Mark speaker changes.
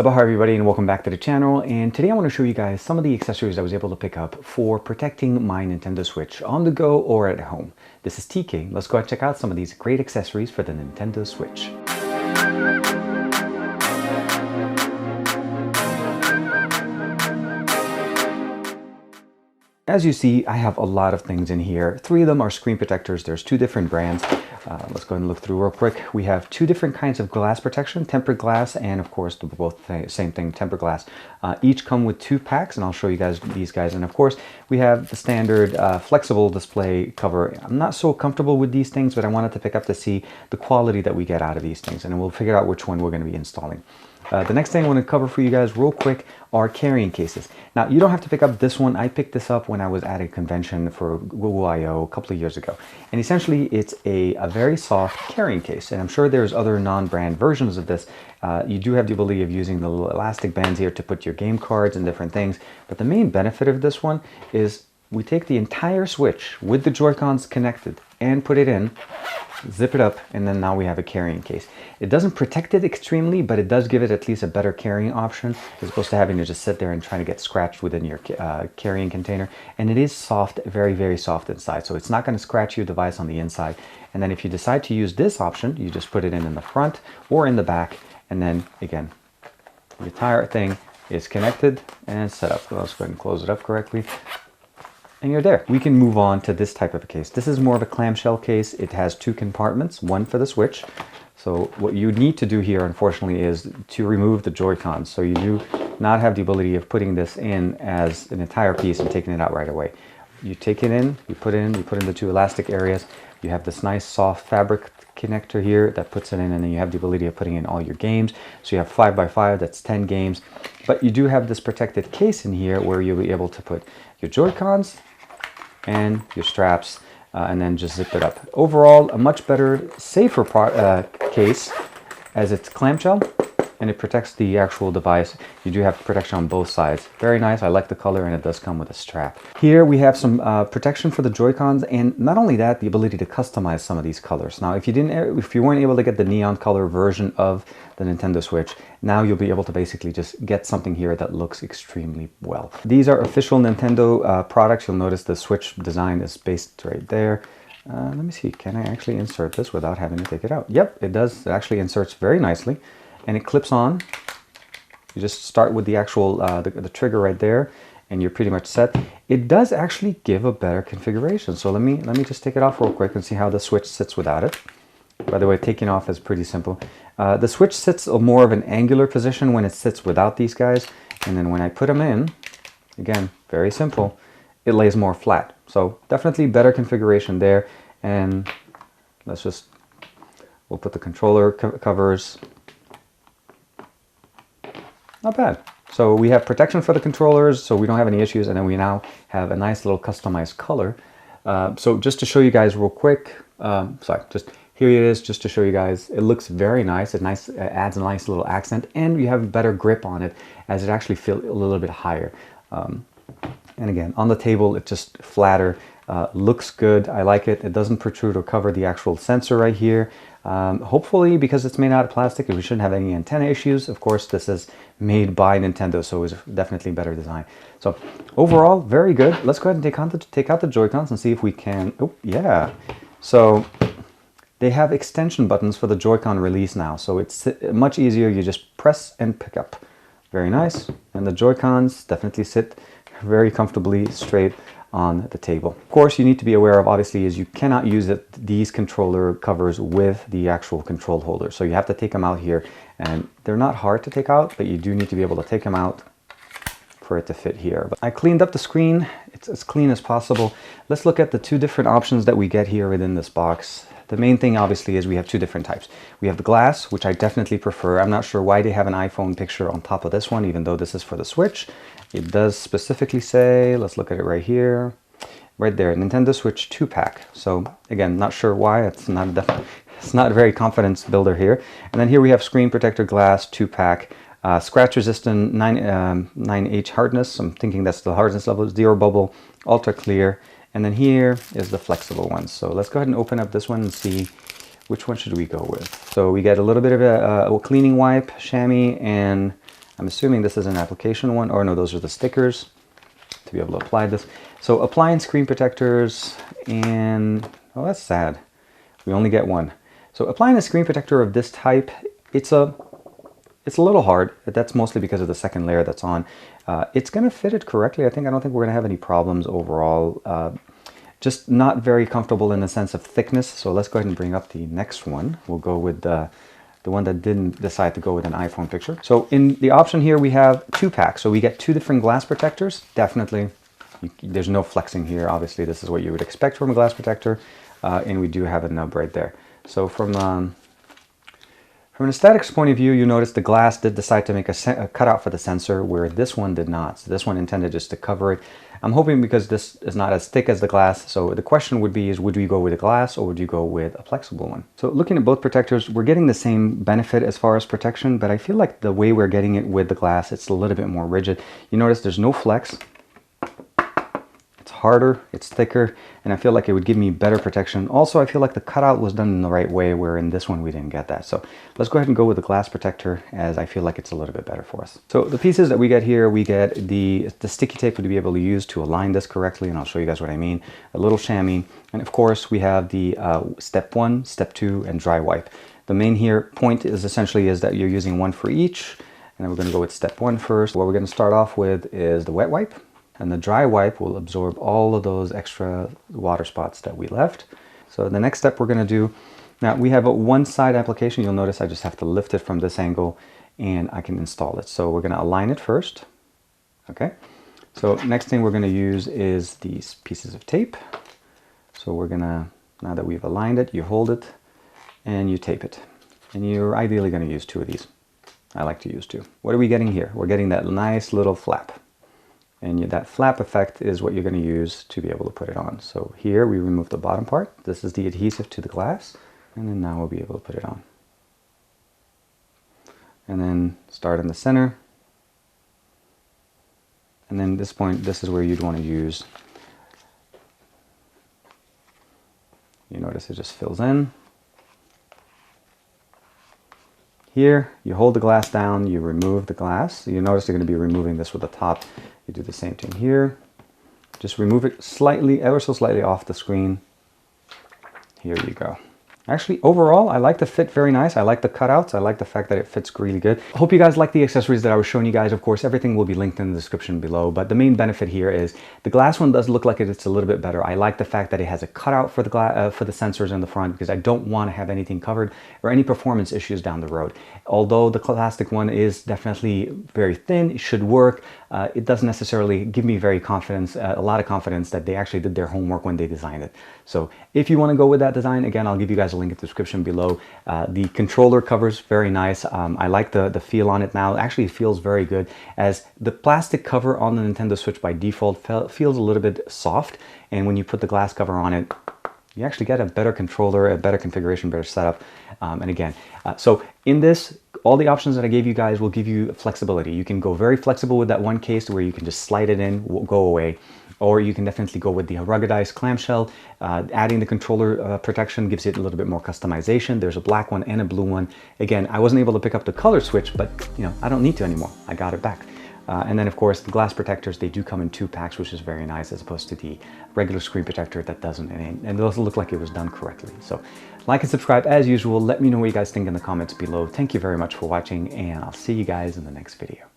Speaker 1: Hi everybody, and welcome back to the channel. And today I want to show you guys some of the accessories I was able to pick up for protecting my Nintendo Switch on the go or at home. This is TK. Let's go and check out some of these great accessories for the Nintendo Switch. As you see, I have a lot of things in here. 3 of them are screen protectors. There's 2 different brands. Let's go ahead and look through real quick. We have 2 different kinds of glass protection, tempered glass, and of course, both same thing, tempered glass. Each come with 2 packs, and I'll show you guys these guys. And of course, we have the standard flexible display cover. I'm not so comfortable with these things, but I wanted to pick up to see the quality that we get out of these things, and then we'll figure out which one we're going to be installing. The next thing I want to cover for you guys real quick are carrying cases. Now, you don't have to pick up this one. I picked this up when I was at a convention for Google I/O a couple of years ago. And essentially, it's a very soft carrying case. And I'm sure there's other non-brand versions of this. You do have the ability of using the little elastic bands here to put your game cards and different things. But the main benefit of this one is we take the entire Switch with the Joy-Cons connected and put it in, zip it up, and then now we have a carrying case. It doesn't protect it extremely, but it does give it at least a better carrying option as opposed to having to just sit there and trying to get scratched within your carrying container. And it is soft, very, very soft inside, so it's not going to scratch your device on the inside. And then if you decide to use this option, you just put it in the front or in the back, and then again, the entire thing is connected and set up. Let's go ahead and close it up correctly. And you're there. We can move on to this type of a case. This is more of a clamshell case. It has 2 compartments, one for the Switch. So what you need to do here, unfortunately, is to remove the Joy-Cons. So you do not have the ability of putting this in as an entire piece and taking it out right away. You take it in, you put in the 2 elastic areas. You have this nice soft fabric connector here that puts it in, and then you have the ability of putting in all your games. So you have 5x5, that's 10 games. But you do have this protected case in here where you'll be able to put your Joy-Cons and your straps, and then just zip it up. Overall, a much better, safer case as it's clamshell and it protects the actual device. You do have protection on both sides. Very nice. I like the color, and it does come with a strap. Here we have some protection for the Joy-Cons, and not only that, the ability to customize some of these colors. Now, if you weren't able to get the neon color version of the Nintendo Switch, now you'll be able to basically just get something here that looks extremely well. These are official Nintendo products. You'll notice the Switch design is based right there. Let me see, can I actually insert this without having to take it out? Yep, it does. It actually inserts very nicely, and it clips on. You just start with the actual the trigger right there, and you're pretty much set. It does actually give a better configuration. So let me just take it off real quick and see how the Switch sits without it. By the way, taking off is pretty simple. The Switch sits more of an angular position when it sits without these guys, and then when I put them in, again, very simple, it lays more flat. So definitely better configuration there. And we'll put the controller covers. Not bad. So we have protection for the controllers, so we don't have any issues, and then we now have a nice little customized color. So just to show you guys real quick, here it is, just to show you guys. It looks very nice. It adds a nice little accent, and you have better grip on it as it actually feels a little bit higher. And again, on the table, it's just flatter. Looks good. I like it. It doesn't protrude or cover the actual sensor right here. Hopefully, because it's made out of plastic, we shouldn't have any antenna issues. Of course, this is made by Nintendo, so it's definitely better design. So overall, very good. Let's go ahead and take out the Joy-Cons and see if we can. Oh, yeah. So they have extension buttons for the Joy-Con release now, so it's much easier. You just press and pick up. Very nice. And the Joy-Cons definitely sit very comfortably straight on the table. Of course, you need to be aware of, obviously, is you cannot use these controller covers with the actual control holder. So you have to take them out here, and they're not hard to take out, but you do need to be able to take them out for it to fit here. But I cleaned up the screen. It's as clean as possible. Let's look at the 2 different options that we get here within this box. The main thing, obviously, is we have 2 different types. We have the glass, which I definitely prefer. I'm not sure why they have an iPhone picture on top of this one, even though this is for the Switch. It does specifically say, let's look at it right here, right there, Nintendo Switch 2-pack. So again, not sure why. It's not a very confidence builder here. And then here we have screen protector glass 2-pack, scratch resistant 9H hardness. I'm thinking that's the hardness level. 0 bubble, ultra clear. And then here is the flexible one. So let's go ahead and open up this one and see which one should we go with. So we get a little bit of a cleaning wipe, chamois, and I'm assuming this is an application one, or no, those are the stickers to be able to apply this. So applying screen protectors, and oh, that's sad. We only get one. So applying a screen protector of this type, it's a little hard, but that's mostly because of the second layer that's on. It's going to fit it correctly. I don't think we're going to have any problems overall. Just not very comfortable in the sense of thickness. So let's go ahead and bring up the next one. We'll go with the one that didn't decide to go with an iPhone picture. So in the option here, we have 2 packs. So we get 2 different glass protectors. Definitely, there's no flexing here. Obviously, this is what you would expect from a glass protector. And we do have a nub right there. So from an aesthetics point of view, you notice the glass did decide to make a cutout for the sensor, where this one did not. So this one intended just to cover it. I'm hoping because this is not as thick as the glass. So the question would be is, would you go with a glass or would you go with a flexible one? So looking at both protectors, we're getting the same benefit as far as protection, but I feel like the way we're getting it with the glass, it's a little bit more rigid. You notice there's no flex. Harder, it's thicker, and I feel like it would give me better protection. Also, I feel like the cutout was done in the right way, where in this one we didn't get that. So let's go ahead and go with the glass protector, as I feel like it's a little bit better for us. So the pieces that we get here, we get the sticky tape to be able to use to align this correctly, and I'll show you guys what I mean. A little chamois, and of course we have the step 1, step 2, and dry wipe. The main point is essentially that you're using one for each, and then we're going to go with step 1 first. What we're going to start off with is the wet wipe. And the dry wipe will absorb all of those extra water spots that we left. So the next step we're going to do, now we have a one-side application. You'll notice I just have to lift it from this angle and I can install it. So we're going to align it first. Okay. So next thing we're going to use is these pieces of tape. So we're going to, now that we've aligned it, you hold it and you tape it. And you're ideally going to use 2 of these. I like to use 2. What are we getting here? We're getting that nice little flap. And that flap effect is what you're going to use to be able to put it on. So here we remove the bottom part. This is the adhesive to the glass. And then now we'll be able to put it on. And then start in the center. And then this point, this is where you'd want to use. You notice it just fills in. Here, you hold the glass down, you remove the glass. So you notice you're going to be removing this with the top. You do the same thing here. Just remove it slightly, ever so slightly off the screen. Here you go. Actually, overall, I like the fit very nice. I like the cutouts. I like the fact that it fits really good. I hope you guys like the accessories that I was showing you guys. Of course, everything will be linked in the description below, but the main benefit here is the glass one does look like it's a little bit better. I like the fact that it has a cutout for the sensors in the front, because I don't want to have anything covered or any performance issues down the road. Although the plastic one is definitely very thin, it should work. It doesn't necessarily give me a lot of confidence that they actually did their homework when they designed it. So if you want to go with that design, again, I'll give you guys a link in the description below. The controller cover's very nice. I like the feel on it now. It actually feels very good, as the plastic cover on the Nintendo Switch by default feels a little bit soft, and when you put the glass cover on it, you actually get a better controller, a better configuration, better setup. And again, so in this, all the options that I gave you guys will give you flexibility. You can go very flexible with that one case where you can just slide it in, go away. Or you can definitely go with the ruggedized clamshell. Adding the controller protection gives it a little bit more customization. There's a black one and a blue one. Again, I wasn't able to pick up the color switch, but I don't need to anymore. I got it back. And then of course the glass protectors, they do come in 2 packs, which is very nice, as opposed to the regular screen protector that doesn't, and it also look like it was done correctly. So like and subscribe as usual. Let me know what you guys think in the comments below. Thank you very much for watching, and I'll see you guys in the next video.